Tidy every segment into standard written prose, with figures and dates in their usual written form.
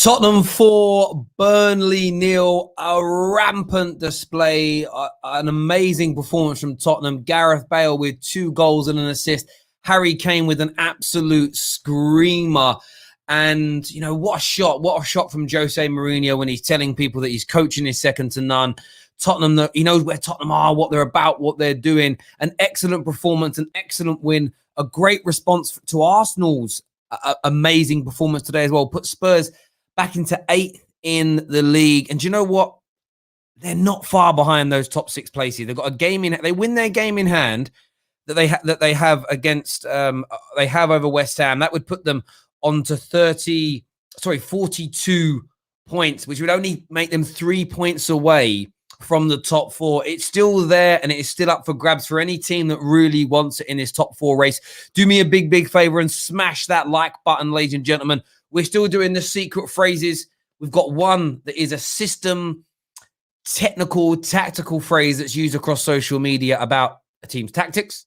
Tottenham 4, Burnley 0. A rampant display, an amazing performance from Tottenham. Gareth Bale with 2 goals and an assist. Harry Kane with an absolute screamer. And, you know, what a shot from Jose Mourinho when he's telling people that he's coaching is second to none. Tottenham, he knows where Tottenham are, what they're about, what they're doing. An excellent performance, an excellent win, a great response to Arsenal's amazing performance today as well. Put Spurs back into 8th in the league. And do you know what? They're not far behind those top 6 places. They've got a game in. They win their game in hand that they have against. They have over West Ham. That would put them onto 42 points, which would only make them 3 points away from the top 4. It's still there, and it is still up for grabs for any team that really wants it in this top 4 race. Do me a big favor and smash that like button, ladies and gentlemen. We're still doing the secret phrases. We've got one that is a system, technical, tactical phrase that's used across social media about a team's tactics.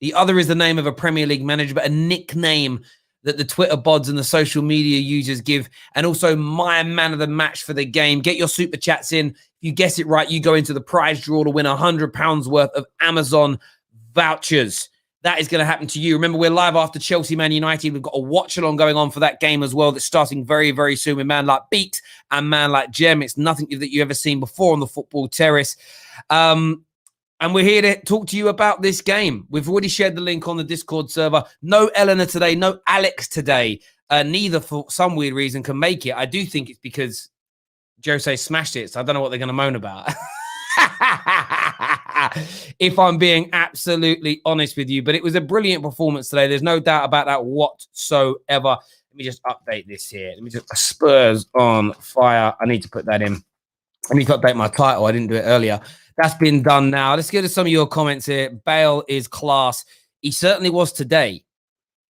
The other is the name of a Premier League manager, but a nickname that the Twitter bods and the social media users give. And also my man of the match for the game. Get your super chats in. If you guess it right, you go into the prize draw to win £100 worth of Amazon vouchers. That is going to happen to you. Remember, we're live after Chelsea Man United. We've got a watch-along going on for that game as well that's starting very soon with man like Beat and man like Jem. It's nothing that you've ever seen before on the football terrace. And we're here to talk to you about this game. We've already shared the link on the Discord server. No Eleanor today, no Alex today. Neither, for some weird reason, can make it. I do think it's because Jose smashed it, so I don't know what they're going to moan about. If I'm being absolutely honest with you. But it was a brilliant performance today. There's no doubt about that whatsoever. Let me just update this here. Let me just Spurs on fire. I need to put that in. I need to update my title. I didn't do it earlier. That's been done now. Let's get to some of your comments here. Bale is class. He certainly was today.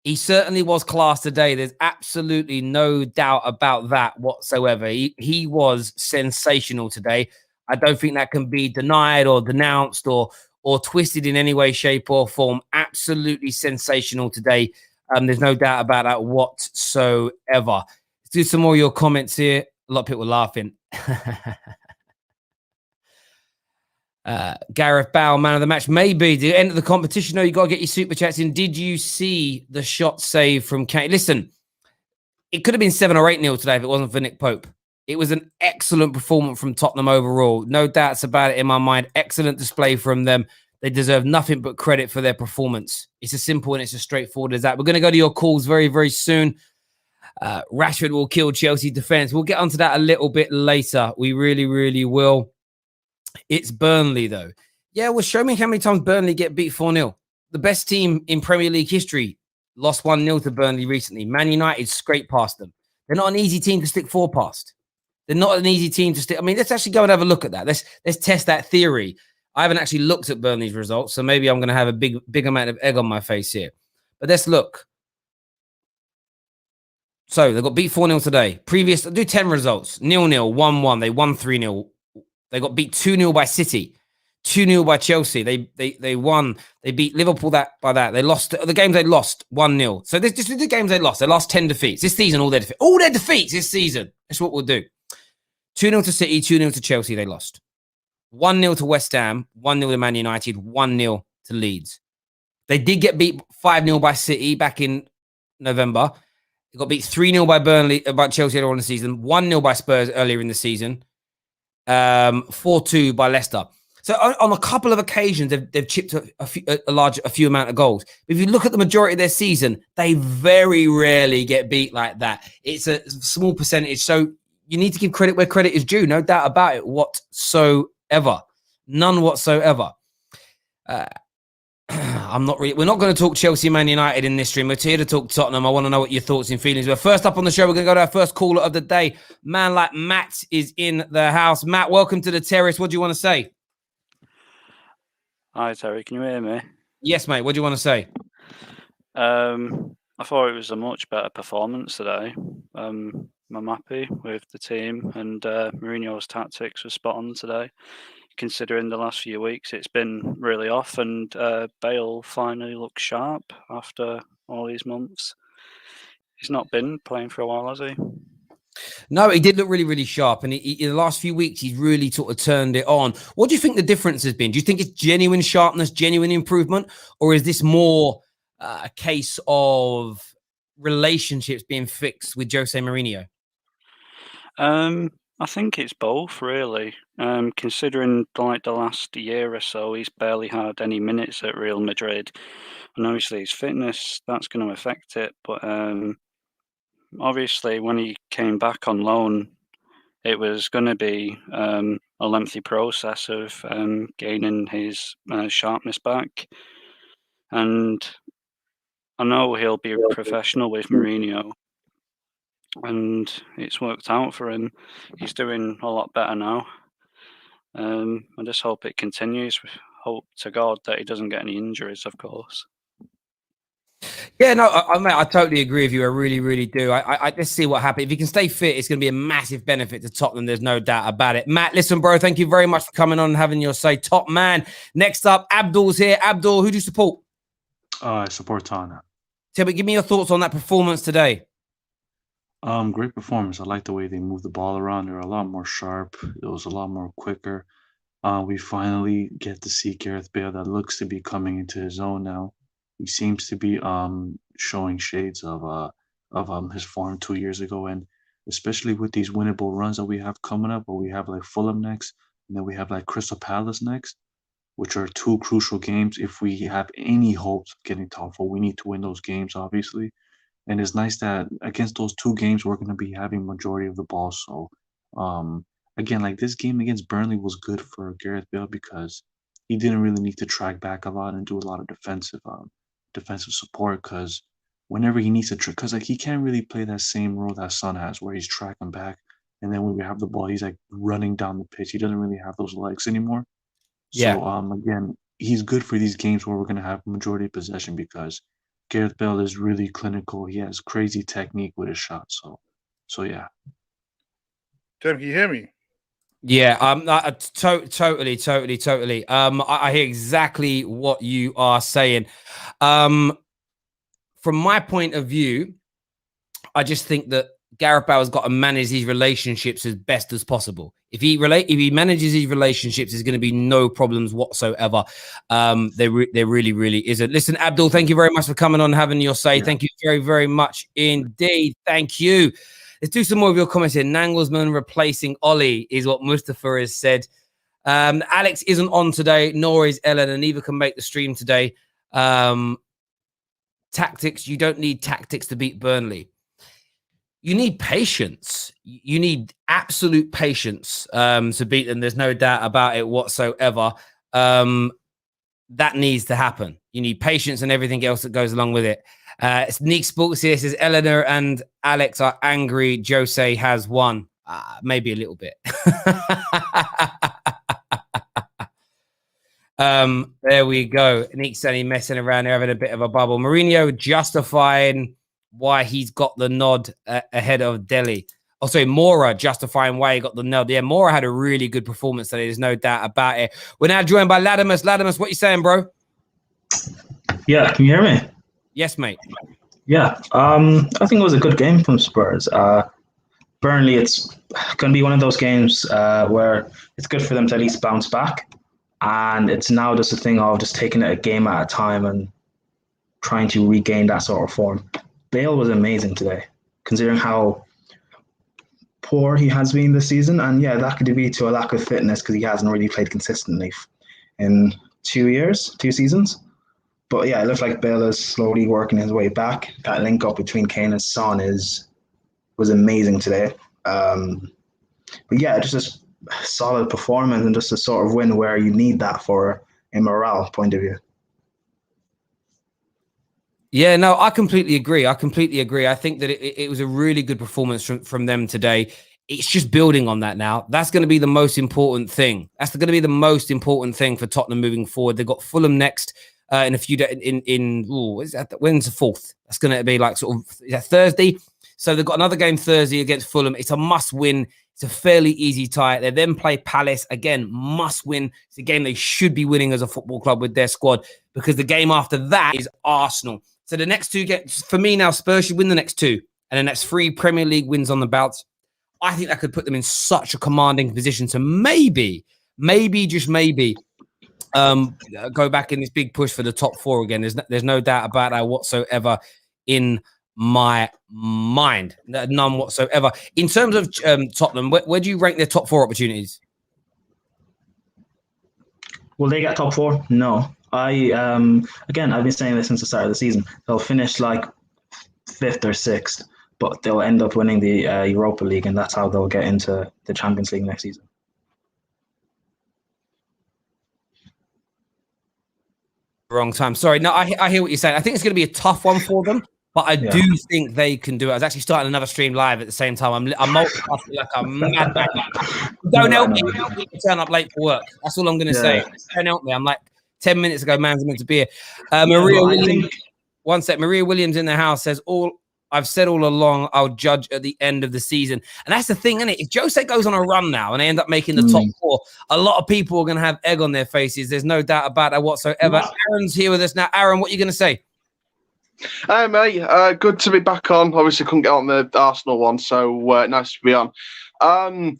He certainly was class today. There's absolutely no doubt about that whatsoever. He was sensational today. I don't think that can be denied or denounced or twisted in any way, shape, or form. Absolutely sensational today. There's no doubt about that whatsoever. Let's do some more of your comments here. A lot of people laughing. Gareth Bale, man of the match. Maybe the end of the competition. No, you got to get your super chats in. Did you see the shot save from Kane? Listen, it could have been 7 or 8-0 today if it wasn't for Nick Pope. It was an excellent performance from Tottenham overall. No doubts about it in my mind. Excellent display from them. They deserve nothing but credit for their performance. It's as simple and it's as straightforward as that. We're going to go to your calls very soon. Rashford will kill Chelsea defense. We'll get onto that a little bit later. We really will. It's Burnley, though. Yeah, well, show me how many times Burnley get beat 4-0. The best team in Premier League history lost 1-0 to Burnley recently. Man United scraped past them. They're not an easy team to stick 4 past. They're not an easy team to stick. I mean, let's actually go and have a look at that. Let's test that theory. I haven't actually looked at Burnley's results, so maybe I'm going to have a big amount of egg on my face here. But let's look. So they got beat 4-0 today. Previous, I'll do 10 results. 0-0, 1-1. They won 3-0. They got beat 2-0 by City, 2-0 by Chelsea. They won. They beat Liverpool by that. They lost the games they lost 1-0. So this just the games they lost. They lost 10 defeats this season. All their defeats this season. That's what we'll do. 2-0 to City, 2-0 to Chelsea. They lost. 1-0 to West Ham, 1-0 to Man United, 1-0 to Leeds. They did get beat 5-0 by City back in November. They got beat 3-0 by Burnley, by Chelsea earlier on in the season. 1-0 by Spurs earlier in the season. 4-2 by Leicester. So on a couple of occasions, they've chipped a few amount of goals. But if you look at the majority of their season, they very rarely get beat like that. It's a small percentage. So you need to give credit where credit is due. No doubt about it whatsoever. None whatsoever. We're not going to talk Chelsea Man United in this stream. We're here to talk Tottenham. I want to know what your thoughts and feelings were. First up on the show, we're going to go to our first caller of the day. Man like Matt is in the house. Matt, welcome to the terrace. What do you want to say? Hi, Terry. Can you hear me? Yes, mate. What do you want to say? I thought it was a much better performance today. I'm happy with the team, and Mourinho's tactics were spot on today. Considering the last few weeks, it's been really off, and Bale finally looks sharp after all these months. He's not been playing for a while, has he? No, he did look really, really sharp. And in the last few weeks, he's really sort of turned it on. What do you think the difference has been? Do you think it's genuine sharpness, genuine improvement? Or is this more a case of relationships being fixed with Jose Mourinho? I think it's both, really. Considering like the last year or so, he's barely had any minutes at Real Madrid, and obviously his fitness, that's going to affect it. But obviously, when he came back on loan, it was going to be a lengthy process of gaining his sharpness back, and I know he'll be professional with Mourinho, and it's worked out for him. He's doing a lot better now. I just hope it continues. Hope to God that he doesn't get any injuries, of course. Yeah, no, I totally agree with you. I really, really do. I just see what happens. If he can stay fit, it's going to be a massive benefit to Tottenham. There's no doubt about it. Matt, listen, bro, thank you very much for coming on and having your say. Top man. Next up, Abdul's here. Abdul, who do you support? I support Tottenham. Tell me, give me your thoughts on that performance today. Great performance. I like the way they moved the ball around. They're a lot more sharp. It was a lot more quicker. We finally get to see Gareth Bale that looks to be coming into his own now. He seems to be showing shades of his form 2 years ago, and especially with these winnable runs that we have coming up, where we have like Fulham next, and then we have like Crystal Palace next, which are two crucial games. If we have any hopes of getting top four, we need to win those games, obviously. And it's nice that against those two games, we're going to be having majority of the ball. So, again, like this game against Burnley was good for Gareth Bale because he didn't really need to track back a lot and do a lot of defensive support. Because whenever he needs to, because like he can't really play that same role that Son has, where he's tracking back, and then when we have the ball, he's like running down the pitch. He doesn't really have those legs anymore. Yeah. So, again, he's good for these games where we're going to have majority possession because Gareth Bale is really clinical. He has crazy technique with his shot. So yeah. Tim, can you hear me? Yeah, totally. I hear exactly what you are saying. From my point of view, I just think that Gareth Bale's got to manage these relationships as best as possible. If he manages these relationships, there's going to be no problems whatsoever. There really, really isn't. Listen, Abdul, thank you very much for coming on and having your say. Yeah. Thank you very, very much indeed. Thank you. Let's do some more of your comments here. Nangelsmann replacing Ollie is what Mustafa has said. Alex isn't on today, nor is Ellen, and neither can make the stream today. Tactics, you don't need tactics to beat Burnley. You need patience. You need absolute patience to beat them. There's no doubt about it whatsoever. That needs to happen. You need patience and everything else that goes along with it. Neek Sports here says Eleanor and Alex are angry. Jose has won. Maybe a little bit. There we go. Neek's certainly messing around there, having a bit of a bubble. Mourinho justifying why he's got the nod ahead of Dele. Oh, sorry, Mora justifying why he got the nod. Yeah, Mora had a really good performance today. There's no doubt about it. We're now joined by Latimus. Latimus, what you saying, bro? Yeah, can you hear me? Yes, mate. Yeah, I think it was a good game from Spurs. Burnley, it's going to be one of those games where it's good for them to at least bounce back. And it's now just a thing of just taking it a game at a time and trying to regain that sort of form. Bale was amazing today, considering how poor he has been this season. And yeah, that could be to a lack of fitness because he hasn't really played consistently in 2 seasons. But yeah, it looks like Bale is slowly working his way back. That link up between Kane and Son was amazing today. But yeah, just a solid performance and just a sort of win where you need that for a morale point of view. Yeah, no, I completely agree. I think that it was a really good performance from them today. It's just building on that now. That's going to be the most important thing. That's going to be the most important thing for Tottenham moving forward. They've got Fulham next in a few days. When's the 4th? That's going to be like sort of Thursday. So they've got another game Thursday against Fulham. It's a must-win. It's a fairly easy tie. They then play Palace. Again, must-win. It's a game they should be winning as a football club with their squad because the game after that is Arsenal. So the next two games, for me now, Spurs should win the next two. And then that's 3 Premier League wins on the bounce. I think that could put them in such a commanding position to maybe, just maybe, go back in this big push for the top 4 again. There's no doubt about that whatsoever in my mind. None whatsoever. In terms of Tottenham, where do you rank their top 4 opportunities? Will they get top 4? No. Again, I've been saying this since the start of the season. They'll finish like 5th or 6th, but they'll end up winning the Europa League, and that's how they'll get into the Champions League next season. Wrong time. Sorry. No, I hear what you're saying. I think it's going to be a tough one for them, but I do think they can do it. I was actually starting another stream live at the same time. I'm multitasking like a mad. Don't help me. Turn up late for work. That's all I'm going to say. Don't help me. I'm like 10 minutes ago, man's meant to be here. Maria Williams. One sec. Maria Williams in the house says, I've said all along, I'll judge at the end of the season. And that's the thing, isn't it? If Jose goes on a run now and they end up making the top 4, a lot of people are going to have egg on their faces. There's no doubt about that whatsoever. Aaron's here with us now. Aaron, what are you going to say? Hey, mate. Good to be back on. Obviously, couldn't get on the Arsenal one, so nice to be on.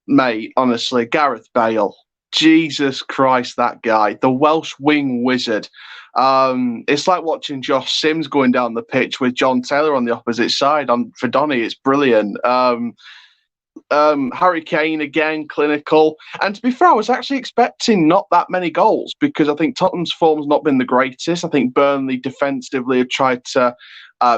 Mate, honestly, Gareth Bale. Jesus Christ, that guy. The Welsh wing wizard. It's like watching Josh Sims going down the pitch with John Taylor on the opposite side for Donny. It's brilliant. Harry Kane again, clinical. And to be fair, I was actually expecting not that many goals because I think Tottenham's form's not been the greatest. I think Burnley defensively have tried to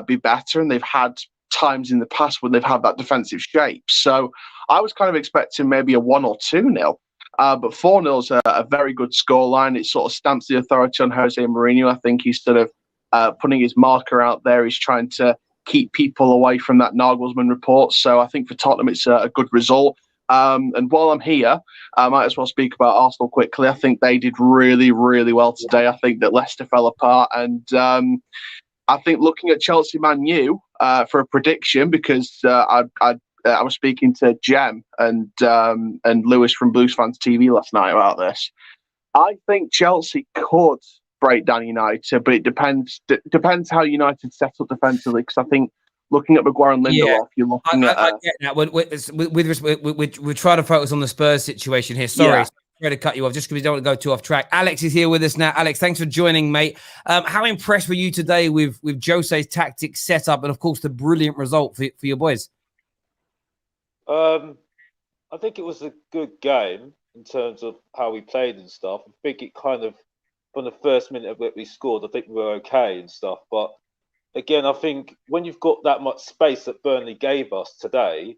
be better, and they've had times in the past when they've had that defensive shape. So I was kind of expecting maybe a 1 or 2-0. But 4-0 is a very good scoreline. It sort of stamps the authority on Jose Mourinho. I think he's sort of putting his marker out there. He's trying to keep people away from that Nagelsmann report. So I think for Tottenham, it's a good result. And while I'm here, I might as well speak about Arsenal quickly. I think they did really, really well today. I think that Leicester fell apart. And I think looking at Chelsea Man U for a prediction, because I was speaking to Jem and Lewis from Blues Fans TV last night about this. I think Chelsea could break down United, but it depends how United set up defensively. Because I think looking at Maguire and Lindelof, you're looking at. I get that. We're trying to focus on the Spurs situation here. Sorry to cut you off, just because we don't want to go too off track. Alex is here with us now. Alex, thanks for joining, mate. How impressed were you today with Jose's tactics setup and, of course, the brilliant result for your boys? I think it was a good game in terms of how we played and stuff. I think it kind of, from the first minute of it we scored, I think we were okay and stuff. But again, I think when you've got that much space that Burnley gave us today,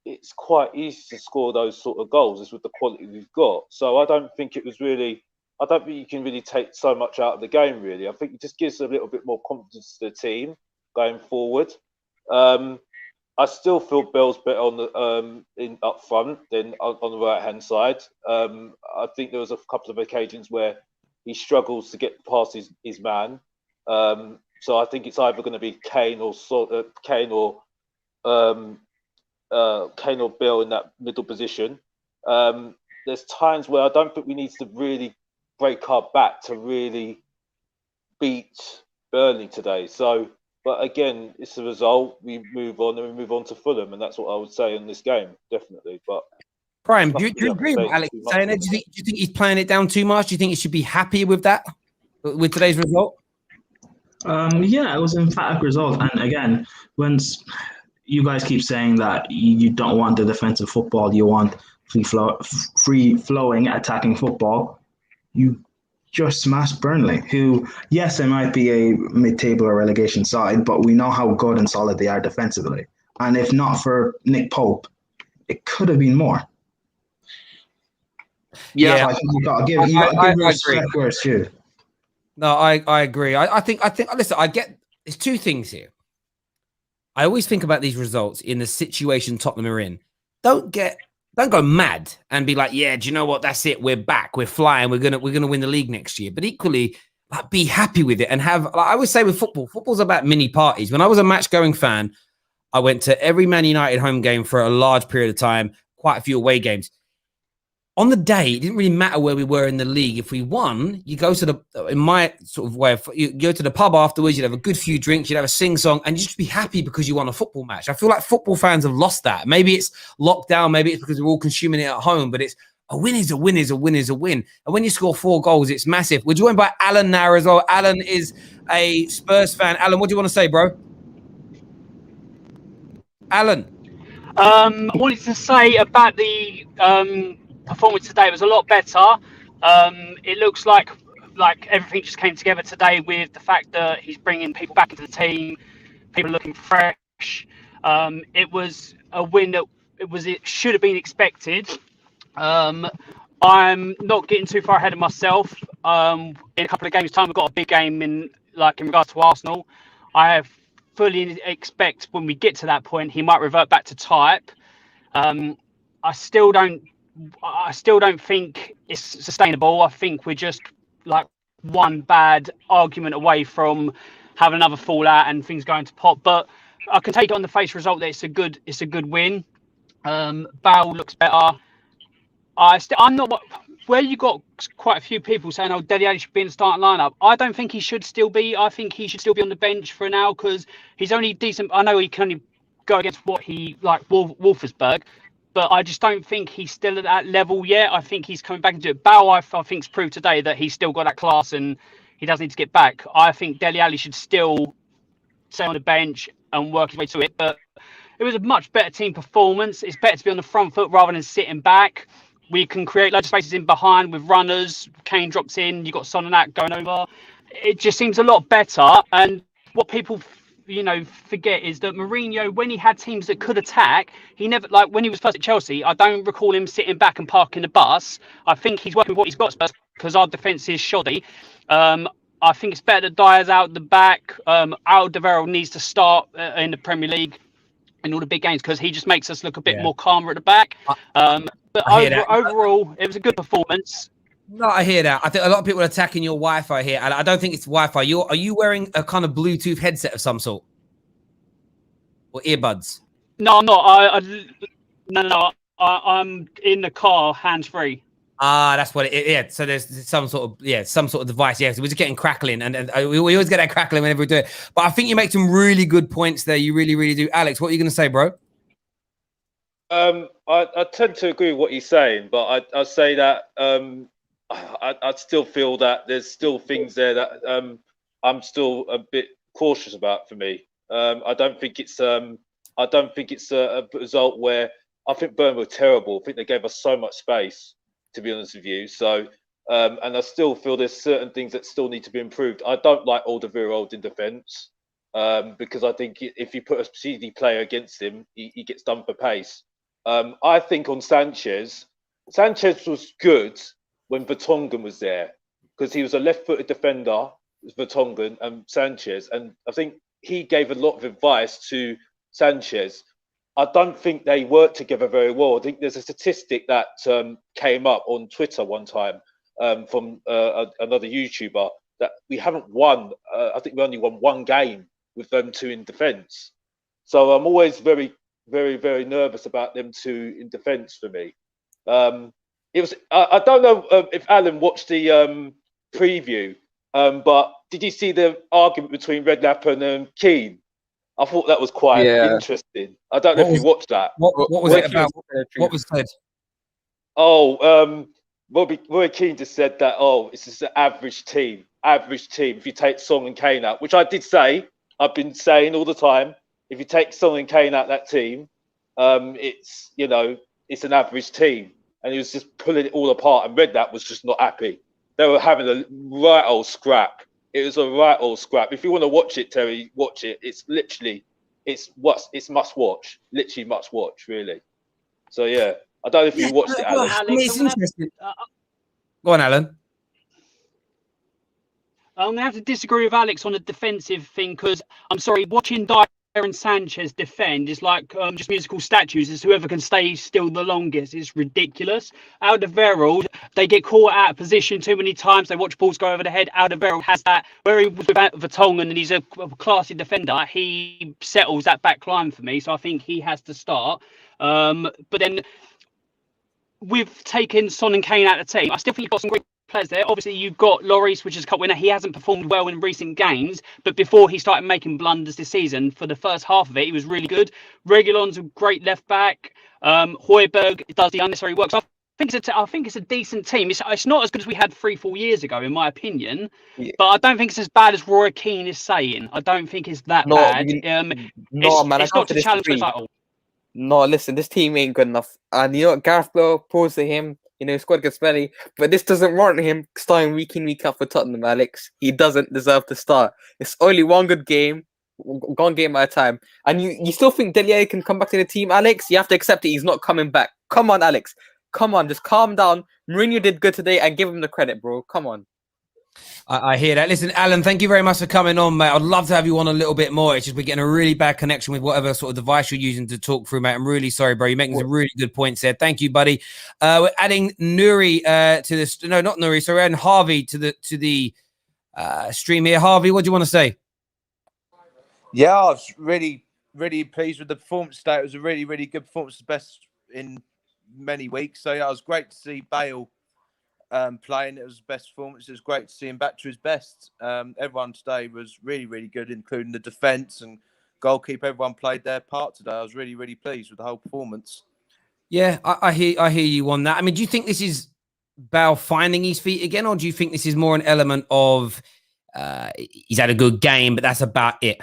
it's quite easy to score those sort of goals as with the quality we've got. So I don't think you can really take so much out of the game, really. I think it just gives a little bit more confidence to the team going forward. I still feel Bale's better on the up front than on the right hand side. I think there was a couple of occasions where he struggles to get past his man. So I think it's either going to be Kane or Bale in that middle position. There's times where I don't think we need to really break our back to really beat Burnley today. So. But again, it's the result. We move on and we move on to Fulham, and that's what I would say in this game, definitely. But Prime, do you agree with Alex saying it? Do you think he's playing it down too much? Do you think he should be happy with that, with today's result? Yeah, it was an emphatic result. And again, when you guys keep saying that you don't want the defensive football, you want free-flowing attacking football, you just smashed Burnley, who, yes, they might be a mid-table or relegation side, but we know how good and solid they are defensively. And if not for Nick Pope, it could have been more. Yeah, so I think you got to give respect where it's due. No, I agree. I think. Listen, I get. There's two things here. I always think about these results in the situation Tottenham are in. Don't go mad and be like, yeah, do you know what? That's it. We're back. We're flying. We're gonna win the league next year. But equally, like, be happy with it and have. Like I always say with football, football's about mini parties. When I was a match-going fan, I went to every Man United home game for a large period of time, quite a few away games. on the day, it didn't really matter where we were in the league. If we won, you go to in my sort of way, you go to the pub afterwards, you'd have a good few drinks, you'd have a sing-song, and you'd just be happy because you won a football match. I feel like football fans have lost that. Maybe it's lockdown, maybe it's because we're all consuming it at home, but it's a win is a win is a win is a win. And when you score 4 goals, it's massive. We're joined by Alan now as well. Alan is a Spurs fan. Alan, what do you want to say, bro? Alan. I wanted to say about the performance today. It was a lot better. It looks like everything just came together today with the fact that he's bringing people back into the team. People are looking fresh. It was a win that it should have been expected. I'm not getting too far ahead of myself. In a couple of games' time, we've got a big game in regards to Arsenal. I fully expect when we get to that point, he might revert back to type. I still don't think it's sustainable. I think we're just like one bad argument away from having another fallout and things going to pop. But I can take it on the face result that it's a good win. Bale looks better. I'm not where you got quite a few people saying, "Oh, Dele Alli should be in the starting lineup." I don't think he should still be. I think he should still be on the bench for now because he's only decent. I know he can only go against what he like Wolfsburg, but I just don't think he's still at that level yet. I think he's coming back into it. Bale, I think's proved today that he's still got that class and he doesn't need to get back. I think Dele Alli should still stay on the bench and work his way to it. But it was a much better team performance. It's better to be on the front foot rather than sitting back. We can create loads of spaces in behind with runners. Kane drops in. You got Son and that going over. It just seems a lot better. And what people, forget is that Mourinho, when he had teams that could attack, he never when he was first at Chelsea. I don't recall him sitting back and parking the bus. I think he's working with what he's got because our defence is shoddy. I think it's better that Dyer's out the back. Alderweireld needs to start in the Premier League in all the big games because he just makes us look a bit more calmer at the back. But overall, it was a good performance. No, I hear that. I think a lot of people are attacking your Wi-Fi here, and I don't think it's Wi-Fi. Are you wearing a kind of Bluetooth headset of some sort or earbuds? No, I'm not. No. I'm in the car, hands-free. That's what it is. Yeah. So there's some sort of device. Yeah. So we're just getting crackling, and we always get that crackling whenever we do it. But I think you make some really good points there. You really, really do. Alex, what are you going to say, bro? I tend to agree with what you're saying, but I say that I still feel that there's still things there that I'm still a bit cautious about. For me, I don't think it's a result where I think Burnley were terrible. I think they gave us so much space, to be honest with you. So, and I still feel there's certain things that still need to be improved. I don't like Alderweireld in defence because I think if you put a CD player against him, he gets done for pace. I think on Sanchez was good when Vertonghen was there because he was a left-footed defender, Vertonghen and Sanchez, and I think he gave a lot of advice to Sanchez. I don't think they work together very well. I think there's a statistic that came up on Twitter one time from another YouTuber that we haven't won. I think we only won one game with them two in defence. So I'm always very, very, very nervous about them two in defence for me. It was. I don't know if Alan watched the preview, but did you see the argument between Redknapp and Keane? I thought that was quite interesting. I don't know if you watched that. What was it about? What was said? Roy Keane just said that, it's just an average team. If you take Son and Kane out, which I did say, I've been saying all the time, if you take Son and Kane out that team, it's an average team. And he was just pulling it all apart, and Redknapp was just not happy. They were having a right old scrap. It was a right old scrap. If you want to watch it, Terry, watch it. It's literally, it's must watch. Literally must watch, really. So yeah, I don't know if you watched it, Alan. It's interesting. Go on, Alan. I'm going to have to disagree with Alex on the defensive thing because I'm sorry, watching Dyer and Sanchez defend is like just musical statues. It's whoever can stay still the longest. It's ridiculous. Alderweireld, they get caught out of position too many times. They watch balls go over the head. Alderweireld has that. Where he was without Vertonghen and he's a classy defender, he settles that back line for me. So I think he has to start. But then with taking Son and Kane out of the team, I still think you've got some great players there. Obviously, you've got Lloris, which is a cup winner. He hasn't performed well in recent games, but before he started making blunders this season, for the first half of it, he was really good. Reguilon's a great left back. Højbjerg does the unnecessary work. So I think it's a decent team. It's not as good as we had 3-4 years ago, in my opinion. Yeah. But I don't think it's as bad as Roy Keane is saying. I don't think it's that bad. No, man, I It's not can't to challenge for the disagree. title. No, listen, this team ain't good enough. And you know what, Gareth Bale, pros to him, he scored against Burnley, but this doesn't warrant him starting week in, week out for Tottenham, Alex. He doesn't deserve to start. It's only one good game, one game at a time. And you still think Dele Alli can come back to the team, Alex? You have to accept it, he's not coming back. Come on, Alex. Come on, just calm down. Mourinho did good today and give him the credit, bro. Come on. I hear that. Listen, Alan, thank you very much for coming on, mate. I'd love to have you on a little bit more. It's just we're getting a really bad connection with whatever sort of device you're using to talk through, mate. I'm really sorry, bro. You're making some really good points there. Thank you, buddy. We're adding Nuri to this. No, not Nuri. So we're adding Harvey to the stream here. Harvey, what do you want to say? Yeah, I was really, really pleased with the performance today. It was a really, really good performance, the best in many weeks. So yeah, it was great to see Bale playing. It was the best performance. It was great to see him back to his best. Everyone today was really, really good, including the defence and goalkeeper. Everyone played their part today. I was really, really pleased with the whole performance. Yeah, I hear you on that. I mean, do you think this is Bale finding his feet again, or do you think this is more an element of he's had a good game, but that's about it?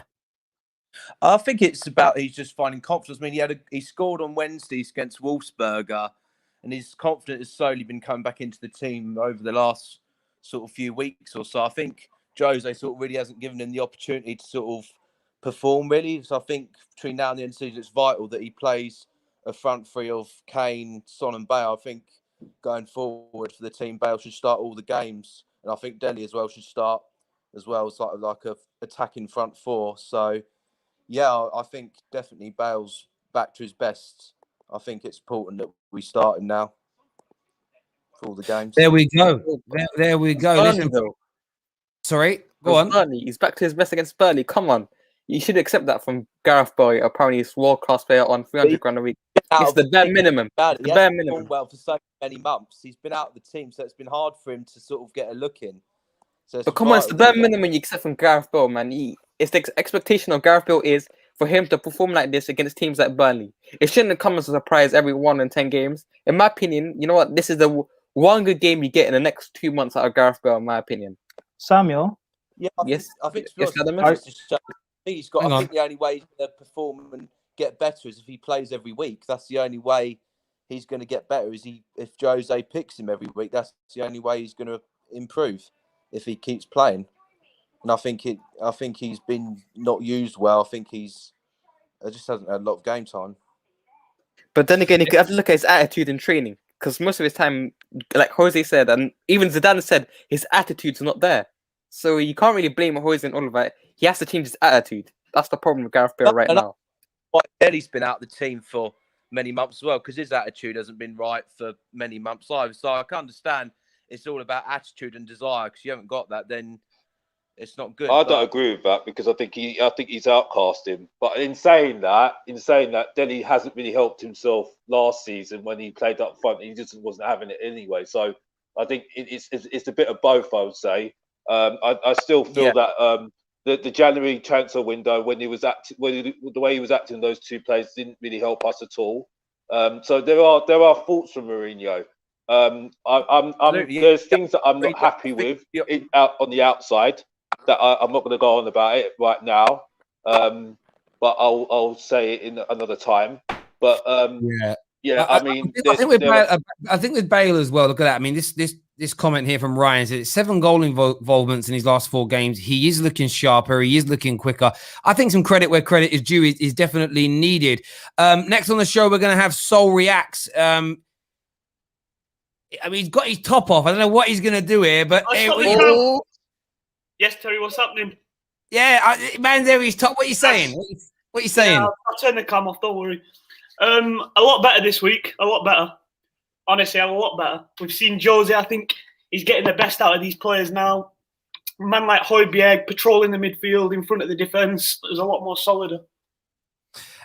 I think it's about he's just finding confidence. I mean, he scored on Wednesdays against Wolfsburger, and his confidence has slowly been coming back into the team over the last sort of few weeks or so. I think Jose sort of really hasn't given him the opportunity to sort of perform, really. So I think between now and the end of the season, it's vital that he plays a front three of Kane, Son and Bale. I think going forward for the team, Bale should start all the games. And I think Dele as well should start as well as like a attacking front four. So, yeah, I think definitely Bale's back to his best. I think it's important that we start him now for all the games. There we go. There we go. Burnley, Listen, though. sorry, go on. Burnley. He's back to his best against Burnley. Come on. You should accept that from Gareth Bale. Apparently, he's a world-class player on 300 grand a week. It's the bare minimum. It's the bare minimum. Well, for so many months, he's been out of the team, so it's been hard for him to sort of get a look in. So But come on, it's the bare minimum you accept from Gareth Bale, man. It's the expectation of Gareth Bale is for him to perform like this against teams like Burnley. It shouldn't have come as a surprise every 1 in 10 games. In my opinion, you know what? This is the one good game you get in the next 2 months out of Gareth Bale, in my opinion. Samuel? Yeah, I think yes, he's got. I think the only way he's going to perform and get better is if he plays every week. That's the only way he's going to get better. If Jose picks him every week, that's the only way he's going to improve. If he keeps playing, and I think he's been not used well. I think he just hasn't had a lot of game time. But then again, you have to look at his attitude in training, because most of his time, like Jose said, and even Zidane said, his attitude's not there. So you can't really blame Jose and all of that. He has to change his attitude. That's the problem with Gareth Bale right now. Dele's been out of the team for many months as well, because his attitude hasn't been right for many months either. So I can understand it's all about attitude and desire, because you haven't got that, then it's not good. I don't agree with that, because I think he's outcast him. But in saying that, Dele hasn't really helped himself last season when he played up front. He just wasn't having it anyway. So I think it's a bit of both, I would say. I still feel that the January transfer window, when the way he was acting in those two plays, didn't really help us at all. So there are faults from Mourinho. There's things that I'm not happy with out on the outside that I'm not going to go on about it right now. But I'll say it in another time. But I mean, I think with Bale as well. Look at that. I mean, this comment here from Ryan says 7 goal involvements in his last 4 games. He is looking sharper. He is looking quicker. I think some credit where credit is due is definitely needed. Next on the show, we're going to have Soul Reacts. I mean, he's got his top off. I don't know what he's going to do here, but yes, Terry, what's happening? Yeah, man, there he's top. What are you saying? What are you saying? Yeah, I'll turn the cam off. Don't worry. A lot better this week. A lot better. Honestly, a lot better. We've seen Jose. I think he's getting the best out of these players now. A man like Højbjerg patrolling the midfield in front of the defence is a lot more solid.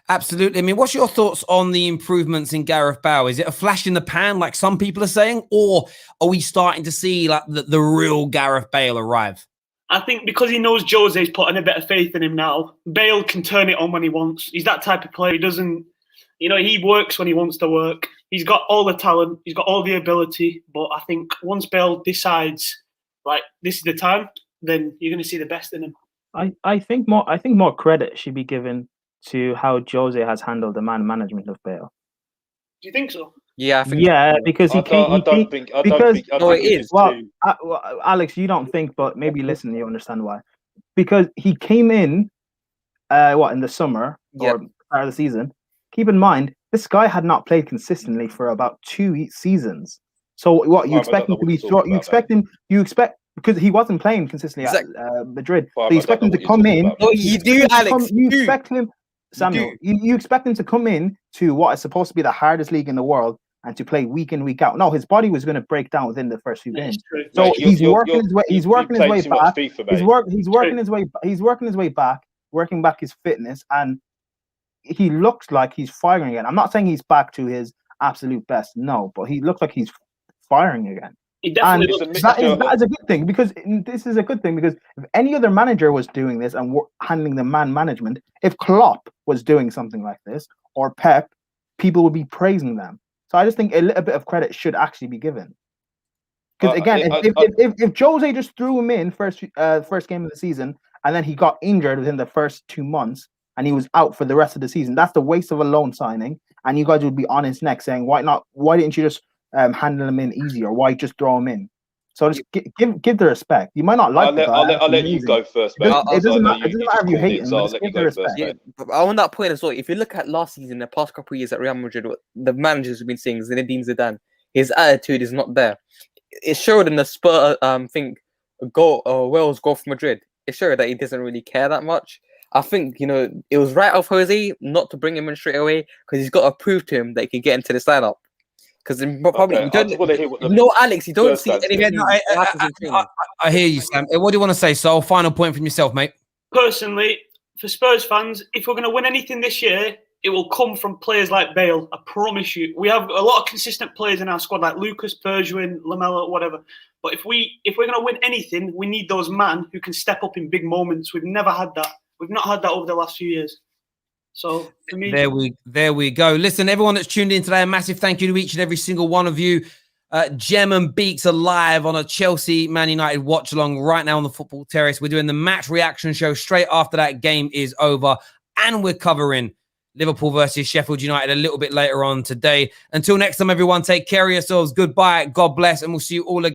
Absolutely. I mean, what's your thoughts on the improvements in Gareth Bale? Is it a flash in the pan, like some people are saying, or are we starting to see like the real Gareth Bale arrive? I think because he knows Jose's putting a bit of faith in him now, Bale can turn it on when he wants. He's that type of player. He doesn't, he works when he wants to work. He's got all the talent. He's got all the ability. But I think once Bale decides, like, this is the time, then you're going to see the best in him. I think more credit should be given to how Jose has handled the man management of Bale. Do you think so? Yeah, I think. Yeah, because I don't think it is. Well, Alex, you don't think, but maybe listen, you understand why. Because he came in, in the summer or start of the season. Keep in mind, this guy had not played consistently for about 2 seasons. So what you expect him to be short? You expect because he wasn't playing consistently at Madrid. So you expect him to come in. No, you do, Alex. You expect him, Samuel. You expect him to come in to what is supposed to be the hardest league in the world and to play week in, week out. No, his body was going to break down within the first few games. So he's working his way. He's working his way back. He's working his way. He's working his way back, working back his fitness, and he looks like he's firing again. I'm not saying he's back to his absolute best, no, but he looks like he's firing again. And that is a good thing, because this is a good thing, because if any other manager was doing this and handling the man management, if Klopp was doing something like this, or Pep, people would be praising them. So I just think a little bit of credit should actually be given. Because again, if Jose just threw him in first game of the season and then he got injured within the first 2 months and he was out for the rest of the season, that's the waste of a loan signing. And you guys would be on his neck saying, why didn't you just handle him in easier? Why just throw him in? So just give the respect. You might not like the guy. I'll let you go first, mate. It doesn't matter if you hate him. So I'll let you go first. Yeah, but on that point as well, if you look at last season, the past couple of years at Real Madrid, what the managers have been saying, Zinedine Zidane, his attitude is not there. It showed in the Spurs Wales goal for Madrid. It showed that he doesn't really care that much. I think, it was right of Jose not to bring him in straight away, because he's got to prove to him that he can get into the lineup. Because probably Alex, you don't see anything. I hear you, Sam. What do you want to say, Sol? Final point from yourself, mate. Personally, for Spurs fans, if we're going to win anything this year, it will come from players like Bale. I promise you. We have a lot of consistent players in our squad, like Lucas, Bergwijn, Lamela, whatever. But if we're going to win anything, we need those men who can step up in big moments. We've never had that. We've not had that over the last few years. So for me, there we go. Listen, everyone that's tuned in today, a massive thank you to each and every single one of you. Gem and Beaks are live on a Chelsea Man United watch along right now on the Football Terrace. We're doing the match reaction show straight after that game is over, and we're covering Liverpool versus Sheffield United a little bit later on today. Until next time, everyone, take care of yourselves. Goodbye, God bless, and we'll see you all again.